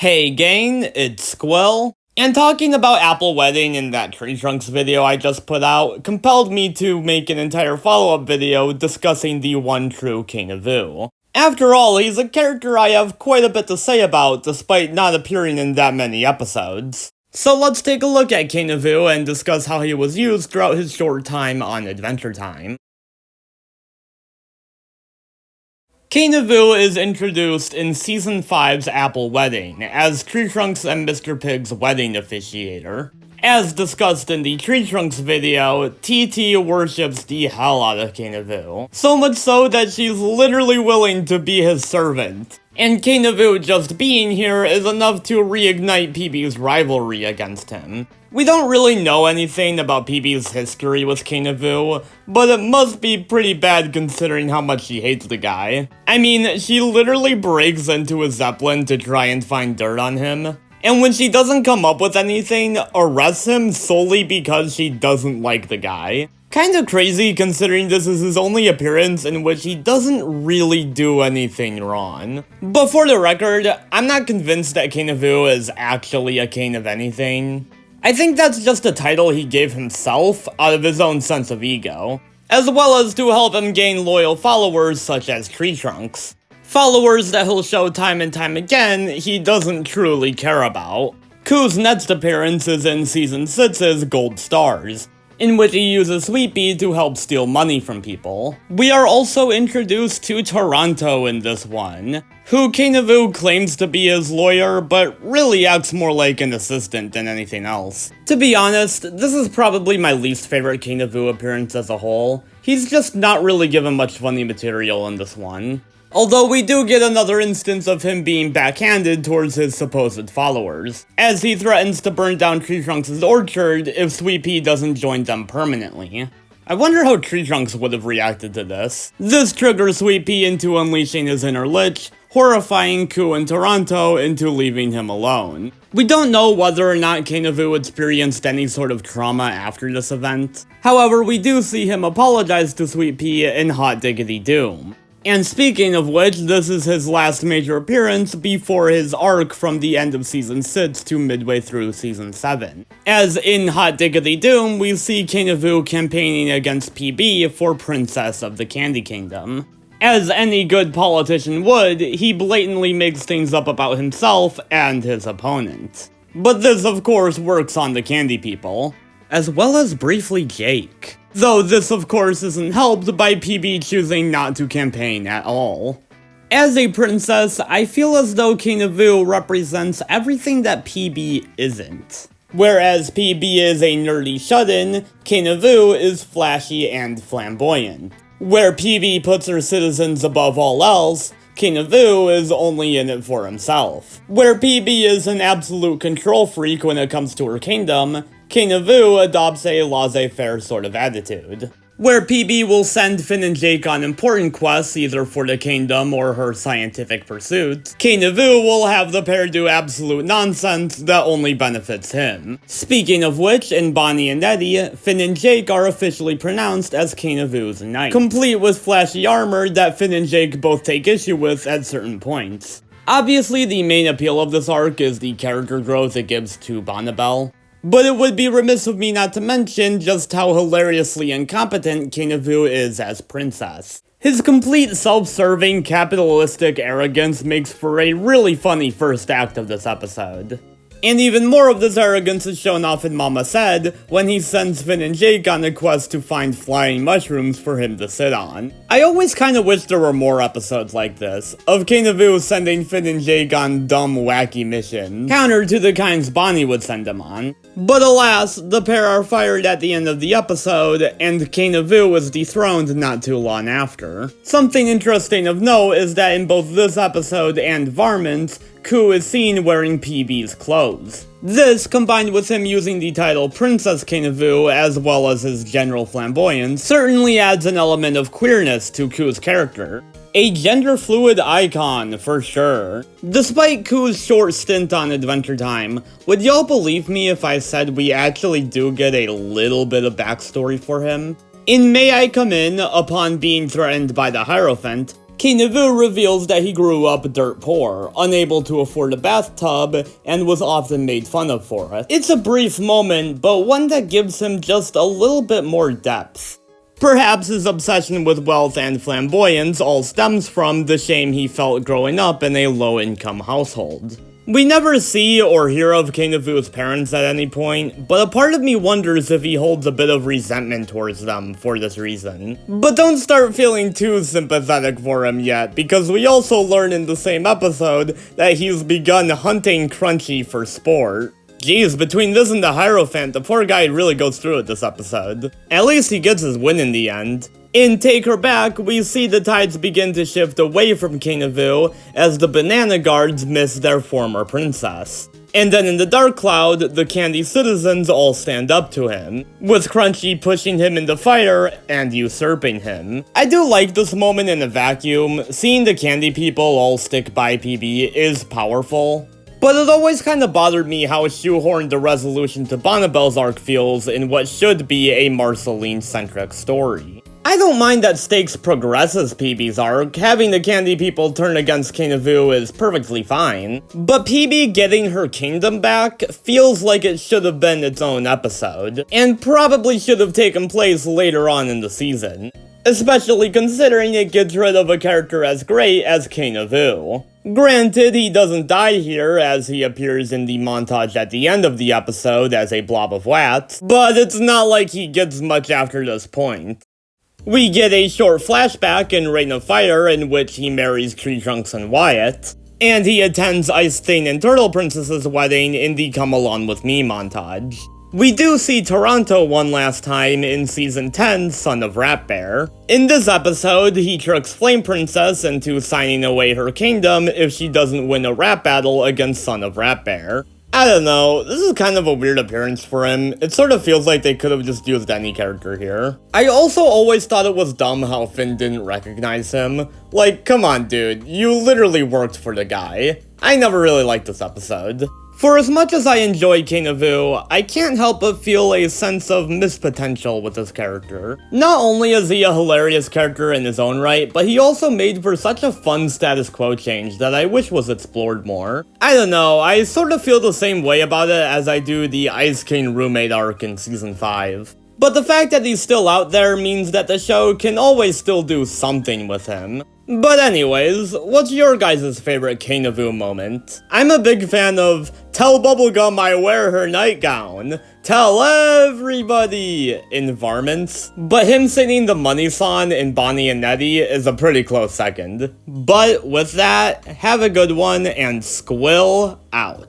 Hey gang, it's Squill. And talking about Apple Wedding in that Tree Trunks video I just put out compelled me to make an entire follow-up video discussing the one true King of Vu. After all, he's a character I have quite a bit to say about despite not appearing in that many episodes. So let's take a look at King of Vu and discuss how he was used throughout his short time on Adventure Time. King of Vu is introduced in Season 5's Apple Wedding as Tree Trunks and Mr. Pig's wedding officiator. As discussed in the Tree Trunks video, TT worships the hell out of King of Vu. So much so that she's literally willing to be his servant. And King of Vu just being here is enough to reignite PB's rivalry against him. We don't really know anything about PB's history with King of Vu, but it must be pretty bad considering how much she hates the guy. I mean, she literally breaks into his Zeppelin to try and find dirt on him. And when she doesn't come up with anything, arrests him solely because she doesn't like the guy. Kinda crazy considering this is his only appearance in which he doesn't really do anything wrong. But for the record, I'm not convinced that King of Vu is actually a king of anything. I think that's just a title he gave himself out of his own sense of ego, as well as to help him gain loyal followers such as Tree Trunks. Followers that he'll show time and time again he doesn't truly care about. Ku's next appearance is in Season 6's Gold Stars, in which he uses Sweet Pea to help steal money from people. We are also introduced to Toronto in this one, who King of Vu claims to be his lawyer, but really acts more like an assistant than anything else. To be honest, this is probably my least favorite King of Vu appearance as a whole. He's just not really given much funny material in this one. Although we do get another instance of him being backhanded towards his supposed followers, as he threatens to burn down Tree Trunks' orchard if Sweet Pea doesn't join them permanently. I wonder how Tree Trunks would have reacted to this. This triggers Sweet Pea into unleashing his inner lich, horrifying Ku and Toronto into leaving him alone. We don't know whether or not King of Vu experienced any sort of trauma after this event. However, we do see him apologize to Sweet Pea in Hot Diggity Doom. And speaking of which, this is his last major appearance before his arc from the end of Season 6 to midway through Season 7. As in Hot Diggity Doom, we see King of Vu campaigning against PB for Princess of the Candy Kingdom. As any good politician would, he blatantly makes things up about himself and his opponent. But this of course works on the Candy People, as well as briefly Jake. Though this of course isn't helped by PB choosing not to campaign at all. As a princess, I feel as though King of Vu represents everything that PB isn't. Whereas PB is a nerdy shut-in, King of Vu is flashy and flamboyant. Where PB puts her citizens above all else, King of Vu is only in it for himself. Where PB is an absolute control freak when it comes to her kingdom, King of Vu adopts a laissez-faire sort of attitude. Where PB will send Finn and Jake on important quests either for the kingdom or her scientific pursuits, King of Vu will have the pair do absolute nonsense that only benefits him. Speaking of which, in Bonnie and Eddie, Finn and Jake are officially pronounced as King of Vu's knights, complete with flashy armor that Finn and Jake both take issue with at certain points. Obviously, the main appeal of this arc is the character growth it gives to Bonnibel. But it would be remiss of me not to mention just how hilariously incompetent King of Vu is as princess. His complete self-serving, capitalistic arrogance makes for a really funny first act of this episode. And even more of this arrogance is shown off in Mama Said when he sends Finn and Jake on a quest to find flying mushrooms for him to sit on. I always kinda wish there were more episodes like this, of King of Vu sending Finn and Jake on dumb, wacky missions, counter to the kinds Bonnie would send them on. But alas, the pair are fired at the end of the episode, and King of Vu is dethroned not too long after. Something interesting of note is that in both this episode and Varmint's, Ku is seen wearing PB's clothes. This, combined with him using the title Princess King of Vu as well as his general flamboyance, certainly adds an element of queerness to Ku's character. A gender-fluid icon, for sure. Despite Ku's short stint on Adventure Time, would y'all believe me if I said we actually do get a little bit of backstory for him? In May I Come In, upon being threatened by the Hierophant, King Vu reveals that he grew up dirt poor, unable to afford a bathtub, and was often made fun of for it. It's a brief moment, but one that gives him just a little bit more depth. Perhaps his obsession with wealth and flamboyance all stems from the shame he felt growing up in a low-income household. We never see or hear of King Vu's parents at any point, but a part of me wonders if he holds a bit of resentment towards them for this reason. But don't start feeling too sympathetic for him yet, because we also learn in the same episode that he's begun hunting Crunchy for sport. Jeez, between this and the Hierophant, the poor guy really goes through it this episode. At least he gets his win in the end. In Take Her Back, we see the tides begin to shift away from King Vu as the Banana Guards miss their former princess. And then in the Dark Cloud, the Candy citizens all stand up to him, with Crunchy pushing him into fire and usurping him. I do like this moment in a vacuum. Seeing the Candy people all stick by PB is powerful. But it always kinda bothered me how shoehorned the resolution to Bonnibel's arc feels in what should be a Marceline-centric story. I don't mind that Stakes progresses PB's arc. Having the Candy people turn against King Vu is perfectly fine. But PB getting her kingdom back feels like it should have been its own episode, and probably should have taken place later on in the season. Especially considering it gets rid of a character as great as King Vu. Granted, he doesn't die here, as he appears in the montage at the end of the episode as a blob of wax, but it's not like he gets much after this point. We get a short flashback in Reign of Fire in which he marries Tree Trunks and Wyatt, and he attends Ice Thing and Turtle Princess's wedding in the Come Along With Me montage. We do see Toronto one last time in Season 10, Son of Rat Bear. In this episode, he tricks Flame Princess into signing away her kingdom if she doesn't win a rap battle against Son of Rat Bear. I don't know, this is kind of a weird appearance for him. It sort of feels like they could have just used any character here. I also always thought it was dumb how Finn didn't recognize him. Like, come on dude, you literally worked for the guy. I never really liked this episode. For as much as I enjoy King Vu, I can't help but feel a sense of missed potential with this character. Not only is he a hilarious character in his own right, but he also made for such a fun status quo change that I wish was explored more. I don't know, I sort of feel the same way about it as I do the Ice King roommate arc in Season 5. But the fact that he's still out there means that the show can always still do something with him. But anyways, what's your guys' favorite King Vu moment? I'm a big fan of "Tell Bubblegum I wear her nightgown. Tell everybody" in Varmints. But him singing the Money Song in Bonnie and Eddie is a pretty close second. But with that, have a good one and Squill out.